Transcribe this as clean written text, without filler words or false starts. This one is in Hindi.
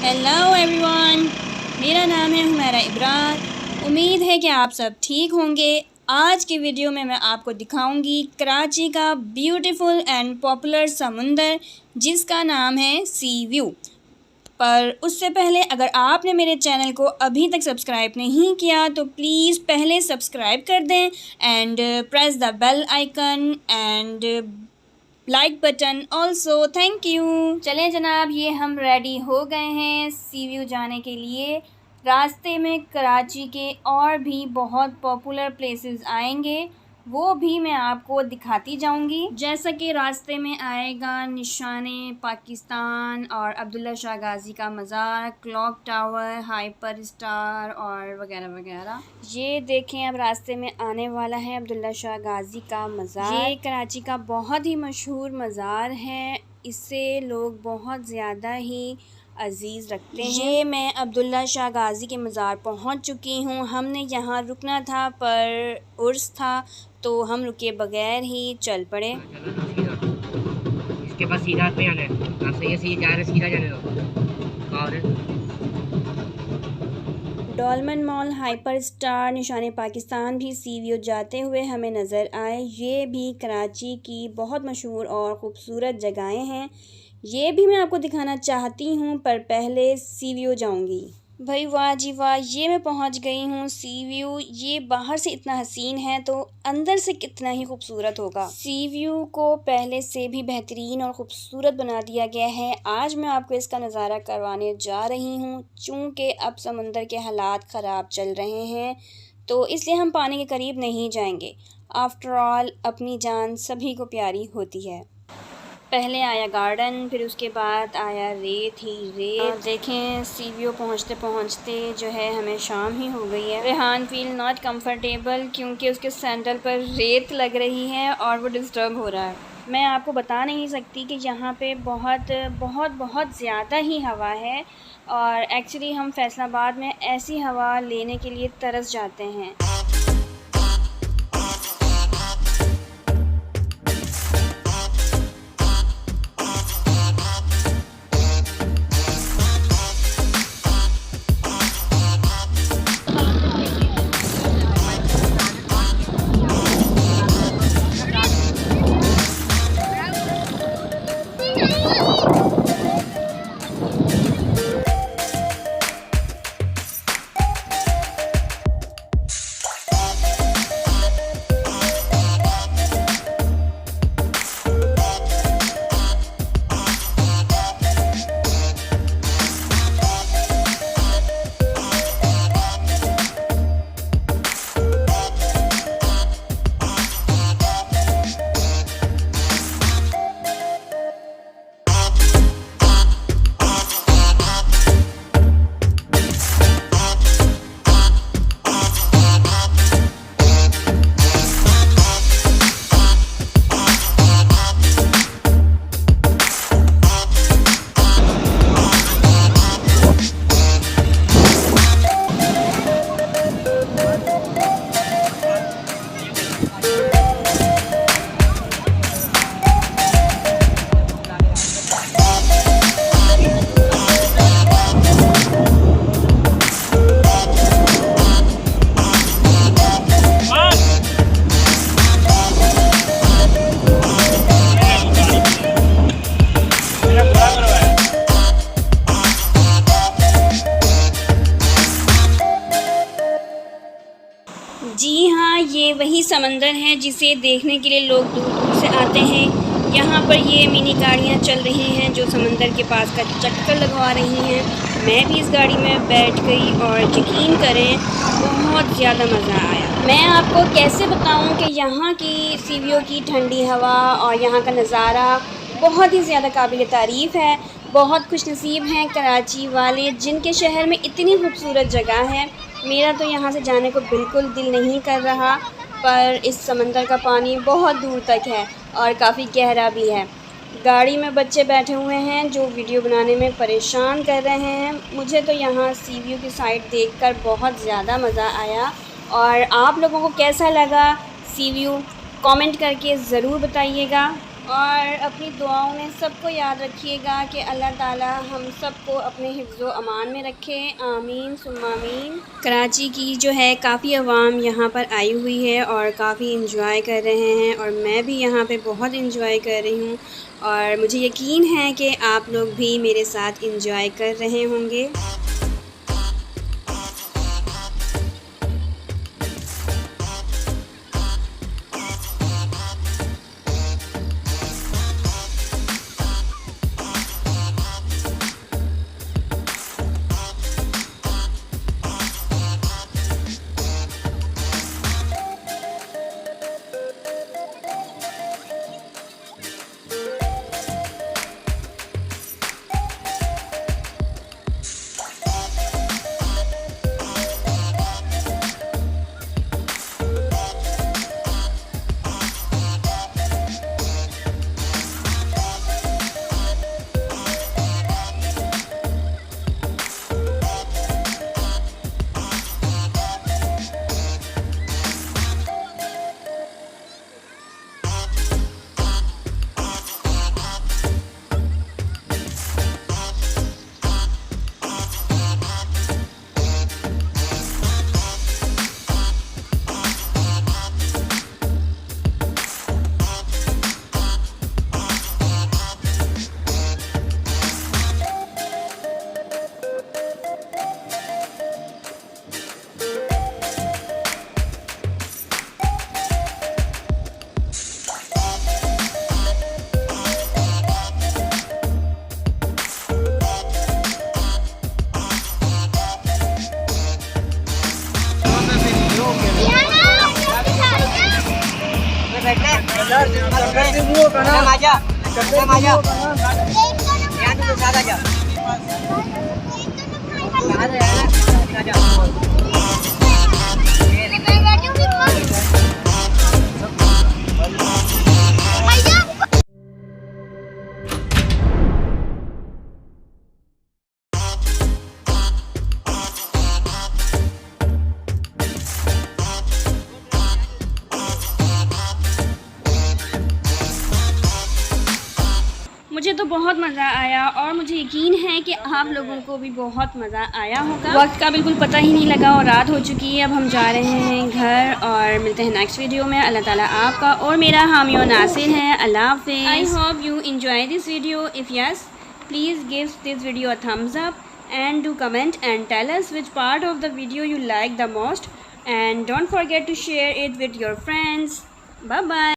हेलो एवरीवन, मेरा नाम है हुमैरा इब्रार। उम्मीद है कि आप सब ठीक होंगे। आज की वीडियो में मैं आपको दिखाऊंगी कराची का ब्यूटीफुल एंड पॉपुलर समुंदर जिसका नाम है सी व्यू। पर उससे पहले अगर आपने मेरे चैनल को अभी तक सब्सक्राइब नहीं किया तो प्लीज़ पहले सब्सक्राइब कर दें and press the bell icon and like button also. Thank you. चलें जनाब, ये हम रेडी हो गए हैं सी व्यू जाने के लिए। रास्ते में कराची के और भी बहुत पॉपुलर प्लेसेस आएंगे, वो भी मैं आपको दिखाती जाऊंगी। जैसा कि रास्ते में आएगा निशाने पाकिस्तान और अब्दुल्ला शाह गाज़ी का मज़ार, क्लॉक टावर, हाइपर स्टार और वगैरह वगैरह। ये देखें, अब रास्ते में आने वाला है अब्दुल्ला शाह गाज़ी का मज़ार। ये कराची का बहुत ही मशहूर मज़ार है, इसे लोग बहुत ज़्यादा ही अज़ीज़ रखते हैं। ये मैं अब्दुल्ला शाह गाज़ी के मज़ार पहुंच चुकी हूँ। हमने यहाँ रुकना था पर उर्स था तो हम रुके बगैर ही चल पड़े। इसके बाद सीधा पे आना है, आप सही से जा रहे, सीधा जाने दो। और डॉलमन मॉल, हाइपर स्टार, निशाने पाकिस्तान भी सी व्यू जाते हुए हमें नज़र आए। ये भी कराची की बहुत मशहूर और ख़ूबसूरत जगहें हैं, ये भी मैं आपको दिखाना चाहती हूँ पर पहले सी व्यू जाऊँगी। भाई वाह जी वाह, ये मैं पहुँच गई हूँ सी व्यू। ये बाहर से इतना हसीन है तो अंदर से कितना ही खूबसूरत होगा। सी व्यू को पहले से भी बेहतरीन और ख़ूबसूरत बना दिया गया है। आज मैं आपको इसका नज़ारा करवाने जा रही हूँ। चूँकि अब समंदर के हालात ख़राब चल रहे हैं तो इसलिए हम पानी के करीब नहीं जाएंगे। आफ्टर ऑल अपनी जान सभी को प्यारी होती है। पहले आया गार्डन, फिर उसके बाद आया रेत ही रेत। देखें, सी व्यू पहुँचते पहुँचते जो है हमें शाम ही हो गई है। रेहान फील नॉट कंफर्टेबल क्योंकि उसके सैंडल पर रेत लग रही है और वो डिस्टर्ब हो रहा है। मैं आपको बता नहीं सकती कि यहाँ पे बहुत बहुत बहुत ज़्यादा ही हवा है और एक्चुअली हम फैसलाबाद में ऐसी हवा लेने के लिए तरस जाते हैं। जी हाँ, ये वही समंदर है जिसे देखने के लिए लोग दूर दूर से आते हैं। यहाँ पर ये मिनी गाड़ियाँ चल रही हैं जो समंदर के पास का चक्कर लगवा रही हैं। मैं भी इस गाड़ी में बैठ गई और यकीन करें बहुत ज़्यादा मज़ा आया। मैं आपको कैसे बताऊँ कि यहाँ की सी व्यू की ठंडी हवा और यहाँ का नज़ारा बहुत ही ज़्यादा काबिल तारीफ़ है। बहुत खुशनसीब हैं कराची वाले जिनके शहर में इतनी खूबसूरत जगह है। मेरा तो यहाँ से जाने को बिल्कुल दिल नहीं कर रहा, पर इस समंदर का पानी बहुत दूर तक है और काफ़ी गहरा भी है। गाड़ी में बच्चे बैठे हुए हैं जो वीडियो बनाने में परेशान कर रहे हैं। मुझे तो यहाँ सी व्यू की साइड देखकर बहुत ज़्यादा मज़ा आया। और आप लोगों को कैसा लगा सी व्यू, कमेंट करके ज़रूर बताइएगा। और अपनी दुआओं में सबको याद रखिएगा कि अल्लाह ताला हम सबको अपने हिफ्ज़ो अमान में रखे। आमीन सुम्मा आमीन। कराची की जो है काफ़ी अवाम यहाँ पर आई हुई है और काफ़ी इंजॉय कर रहे हैं और मैं भी यहाँ पे बहुत इंजॉय कर रही हूँ और मुझे यकीन है कि आप लोग भी मेरे साथ इंजॉय कर रहे होंगे। मुझे तो बहुत मज़ा आया और मुझे यकीन है कि आप लोगों को भी बहुत मज़ा आया होगा। वक्त का बिल्कुल पता ही नहीं लगा और रात हो चुकी है। अब हम जा रहे हैं घर और मिलते हैं नेक्स्ट वीडियो में। अल्लाह ताला आपका और मेरा हामी और नासिर है। अल्लाह हाफ़िज़। I hope you enjoy this video. If yes, please give this video a thumbs up and do comment and tell us which part of the video you like the most, and don't forget to share it with your friends. Bye bye.